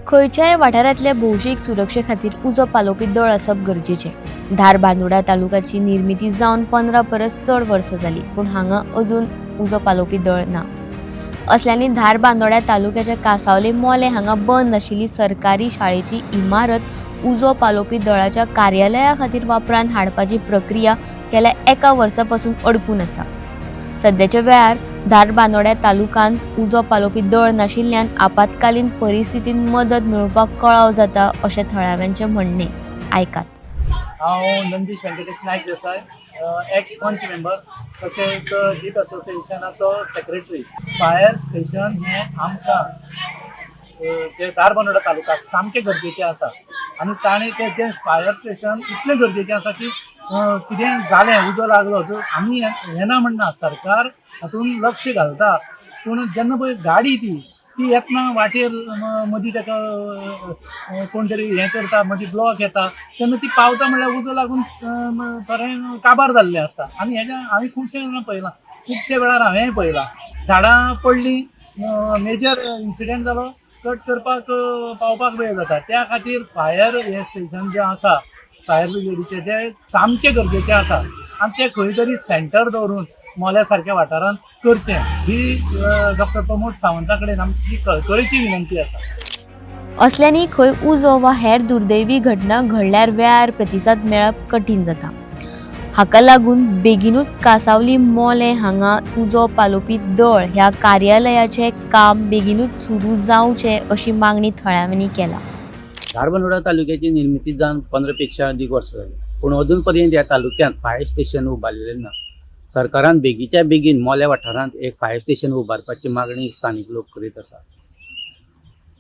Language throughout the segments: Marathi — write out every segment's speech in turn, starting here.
खंयच्याय वाठारांतल्या भौशीक सुरक्षे खातीर उजो पालोवपी दळ आसप गरजेचें। धारबांदोडा तालुक्याची निर्मिती जावन 15 परस चड वर्सां जाली, पूण हांगा अजून उजो पालोवपी दळ ना। असल्यानी धारबांदोड्या तालुक्याच्या कासावले मोले हांगा बंद आशिल्ली सरकारी शाळेची इमारत उजो पालोवपी दळाच्या कार्यालया खातीर वापरांत हाडपाची प्रक्रिया गेल्या 1 वर्सा पासून अडकून आसा। सद्याच्या वेळार धारबांदोड्या तालुक्यांत उजो पालोवपी दळ नाशिल्ल्यान आपत्कालीन परिस्थितींत मदत मेळोवपाक कळाव जाता अशें थळाव्यांचें म्हणणें। आयकात। हांव नंदीश वेंकटेश नायक देसाय, एक्स पंच मेंबर, तशेंच जीत असोसिएशनाचो सेक्रेटरी। फायर स्टेशन हें आमकां जे धारबांदोडा तालुक्याक सामकें गरजेचें आसा आनी ताणें तें फायर स्टेशन इतलें गरजेचें आसा की कितें जालें उजो लागलो तर आमी हें ना म्हणना, सरकार हातूंत लक्ष घालता, पूण जेन्ना पळय गाडी ती येतना वाटेर मदीं ताका कोण तरी हें करता, मदीं ब्लॉक येता, तेन्ना ती पावता म्हणल्यार उजो लागून थोडें काबार जाल्लें आसता। आनी हेज्या हांवें खुबशे जाणां पळयलां, खुबशे वेळार हांवेंय पळयलां झाडां पडलीं, मेजर इन्सिडेंट जालो, कट करपाक पावपाक वेळ जाता। त्या खातीर फायर हें स्टेशन जें आसा फायर ब्रिगेडीचें तें सामकें गरजेचें आसा आनी तें खंय तरी सेंटर दवरून मोल्या सारक्या वाठारांत करचें ही डॉक्टर प्रमोद सावंता कडेन आमची कळकळीची विनंती आसा। असल्यानी खंय उजो वा हेर दुर्दैवी घटना घडल्यार वेळार प्रतिसाद मेळप कठीण जाता। हाका लागून बेगीनूच कासावली मोले हांगा उजो पालोवपी दळ ह्या कार्यालयाचें काम बेगीनूच सुरू जावचें अशी मागणी थळाव्यांनी केला। धारबांदोडा तालुक्याची निर्मिती जावन 15 पेक्षा अधिक वर्सां जाली, पूण अजून पर्यंत ह्या तालुक्यांत फायर स्टेशन उबारलेलें ना। सरकारान बेगीच्या बेगीन मोल्या वाठारांत एक फायर स्टेशन उबारपाची मागणी स्थानीक लोक करीत आसा।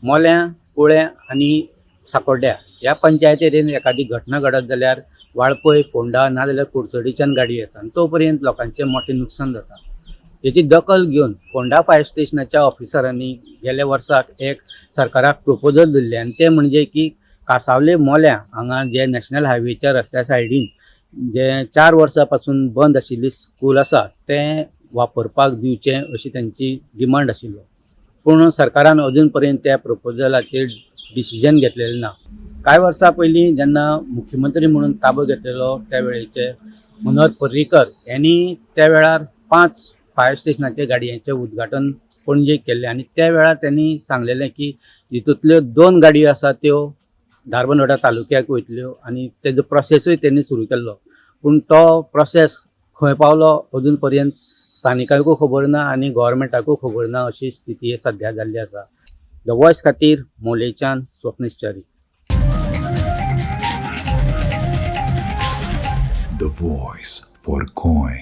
मोल्या, कुळ्या आनी साकोड्ड्या ह्या पंचायतीन एखादी घटना घडत जाल्यार वाळपय, फोंडा नाजाल्यार कुडचडीच्यान गाडी येता आनी तो पर्यंत लोकांचें मोठें नुकसान जाता। हेची दखल घेवन फोंडा फायर स्टेशनाच्या ऑफिसरांनी गेल्या वर्साक एक सरकाराक प्रपोजल दिल्लें आनी तें म्हणजे की कासावले मोल्या हांगा जे नॅशनल हायवेच्या रस्त्या सायडीन जे 4 वर्सां पासून बंद आशिल्ली स्कूल आसा तें वापरपाक दिवचें अशी तांची डिमांड आशिल्लो, पूण सरकारान अजून पर्यंत त्या प्रपोजलाचेर डिसिजन घेतलेलें ना। कांय वर्सां पयलीं जेन्ना मुख्यमंत्री म्हणून ताबो घेतलेलो त्या वेळेचे मनोहर पर्रीकर यांनी त्या वेळार 5 फायर स्टेशनाच्या गाडयांचें उद्घाटन पणजेक केल्लें आनी त्या वेळार त्यांनी सांगलेलें की हितूंतल्यो 2 गाडयो आसा त्यो धारबांदोडा तालुक्याक वयतल्यो आनी तेजो प्रोसेसूय त्यांनी सुरू केल्लो, पूण तो प्रोसेस खंय पावलो अजून पर्यंत स्थानिकांकूय खबर ना आनी गव्हर्मेंटाकूय खबर ना अशी स्थिती सद्या जाल्ली आसा। द वॉयस खातीर मोलेच्यान Swapnesh Chari. The Voice for Goy.